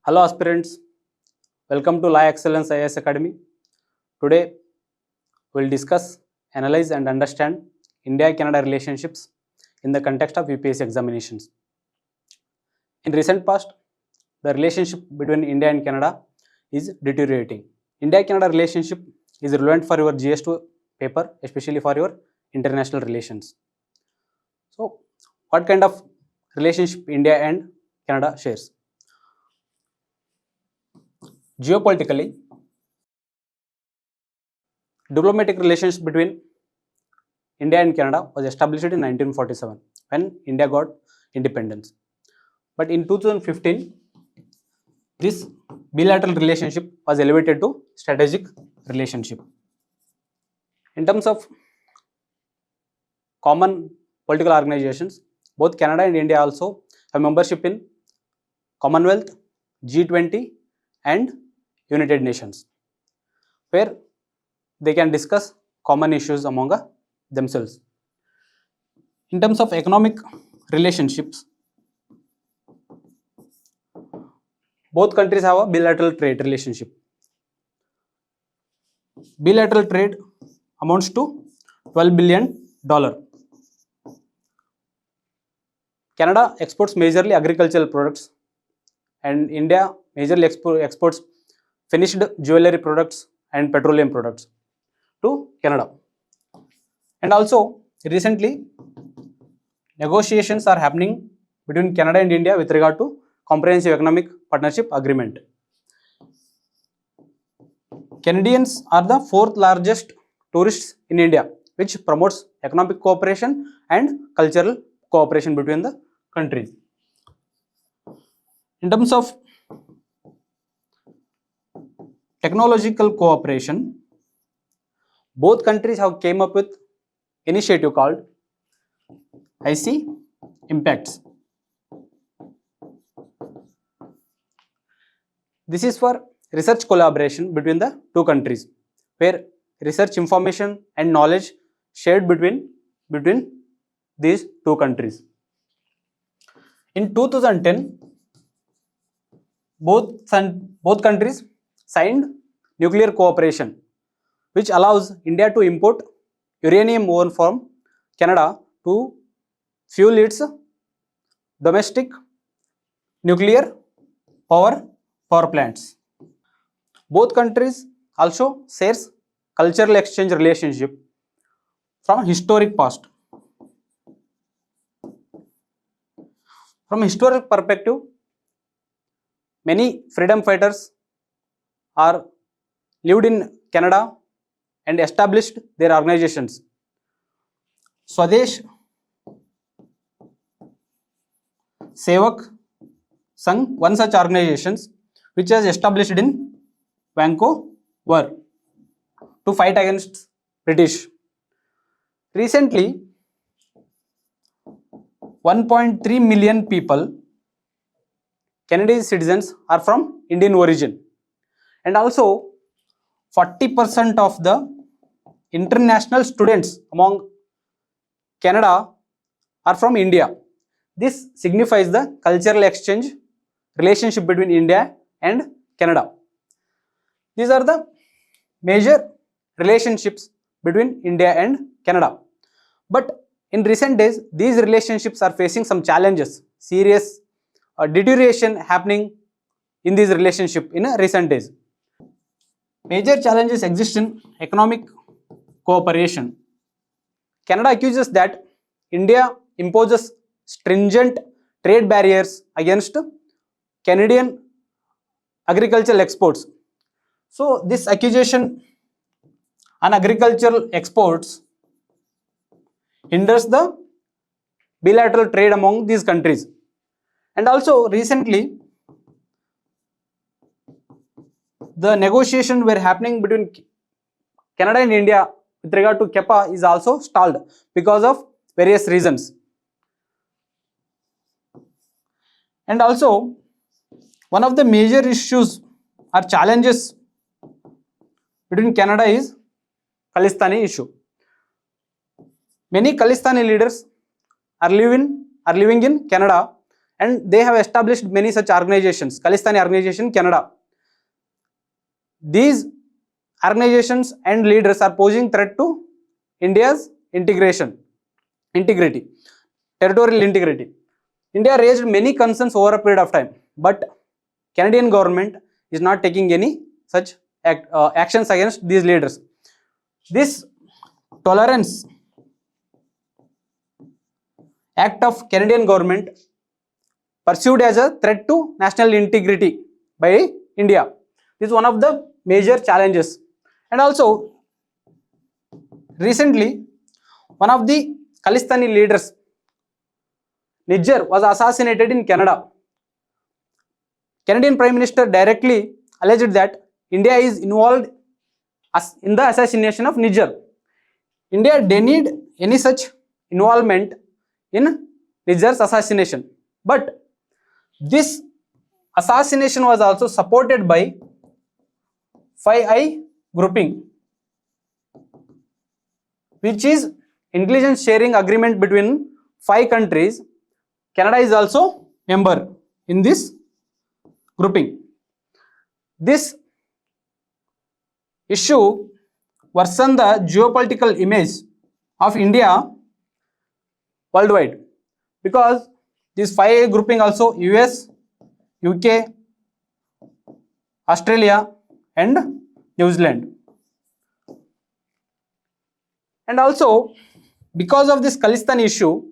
Hello aspirants, welcome to Excellence IAS Academy. Today we will discuss, analyze and understand India-Canada relationships in the context of UPSC examinations. In recent past, the relationship between India and Canada is deteriorating. India-Canada relationship is relevant for your GS2 paper, especially for your international relations. So, what kind of relationship India and Canada shares? Geopolitically, diplomatic relations between India and Canada was established in 1947 when India got independence. But in 2015, this bilateral relationship was elevated to strategic relationship. In terms of common political organizations, both Canada and India also have membership in Commonwealth, G20 and United Nations, where they can discuss common issues among themselves. In terms of economic relationships, both countries have a bilateral trade relationship. Bilateral trade amounts to $12 billion. Canada exports majorly agricultural products and India majorly exports finished jewelry products and petroleum products to Canada. And also recently negotiations are happening between Canada and India with regard to Comprehensive Economic Partnership Agreement. Canadians are the fourth largest tourists in India, which promotes economic cooperation and cultural cooperation between the countries. In terms of technological cooperation, both countries have came up with initiative called IC Impacts. This is for research collaboration between the two countries, where research information and knowledge shared between these two countries. In 2010, both countries signed nuclear cooperation, which allows India to import uranium ore from Canada to fuel its domestic nuclear power plants. Both countries also shares cultural exchange relationship from historic past. From historic perspective, many freedom fighters are lived in Canada and established their organizations. Swadesh Sevak Sangh, one such organizations which was established in Vancouver to fight against British. Recently, 1.3 million people, Canadian citizens, are from Indian origin, and also 40% of the international students among Canada are from India. This signifies the cultural exchange relationship between India and Canada. These are the major relationships between India and Canada. But in recent days, these relationships are facing some challenges, serious deterioration happening in these relationships in recent days. Major challenges exist in economic cooperation. Canada accuses that India imposes stringent trade barriers against Canadian agricultural exports. So this accusation on agricultural exports hinders the bilateral trade among these countries. And also recently, the negotiations were happening between Canada and India with regard to CEPA is also stalled because of various reasons. And also, one of the major issues or challenges between Canada is Khalistani issue. Many Khalistani leaders are living in Canada and they have established many such organizations. Khalistani organization, Canada. These organizations and leaders are posing threat to India's integrity, territorial integrity. India raised many concerns over a period of time, but Canadian government is not taking any such actions against these leaders. This tolerance act of Canadian government perceived as a threat to national integrity by India. This is one of the major challenges. And also recently one of the Khalistani leaders, Niger, was assassinated in Canada. Canadian Prime Minister directly alleged that India is involved in the assassination of Niger. India denied any such involvement in Niger's assassination. But this assassination was also supported by 5I grouping, which is intelligence sharing agreement between 5 countries. Canada is also member in this grouping. This issue worsened the geopolitical image of India worldwide, because this 5A grouping also US, UK, Australia and New Zealand. And also because of this Khalistan issue,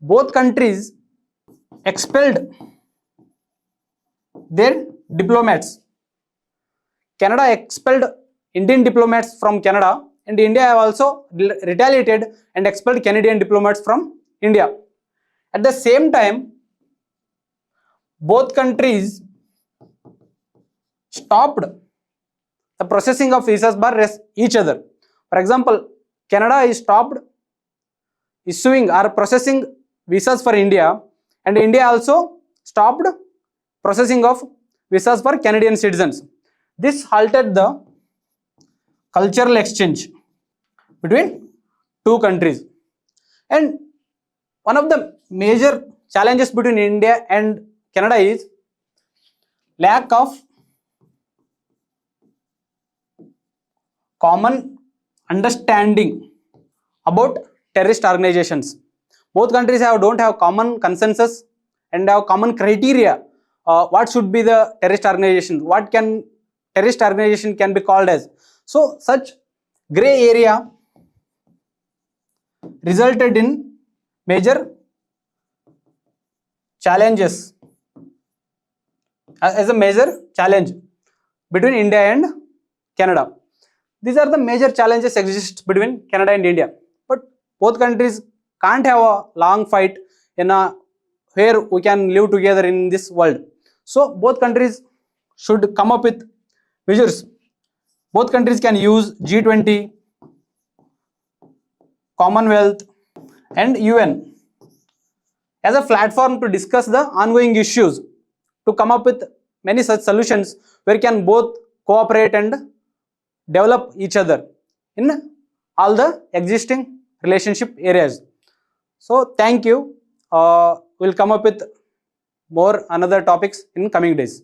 both countries expelled their diplomats. Canada expelled Indian diplomats from Canada, and India have also retaliated and expelled Canadian diplomats from India. At the same time, both countries stopped the processing of visas by each other. For example, Canada is stopped issuing or processing visas for India, and India also stopped processing of visas for Canadian citizens. This halted the cultural exchange between 2 countries. And one of the major challenges between India and Canada is lack of common understanding about terrorist organizations. Both countries don't have common consensus and have common criteria. What should be the terrorist organization? What can terrorist organization can be called as? So such gray area resulted in major challenges as a major challenge between India and Canada. These are the major challenges exist between Canada and India. But both countries can't have a long fight in a where we can live together in this world. So both countries should come up with measures. Both countries can use G20, Commonwealth and UN as a platform to discuss the ongoing issues, to come up with many such solutions where can both cooperate and develop each other in all the existing relationship areas. So thank you. We'll come up with more another topics in coming days.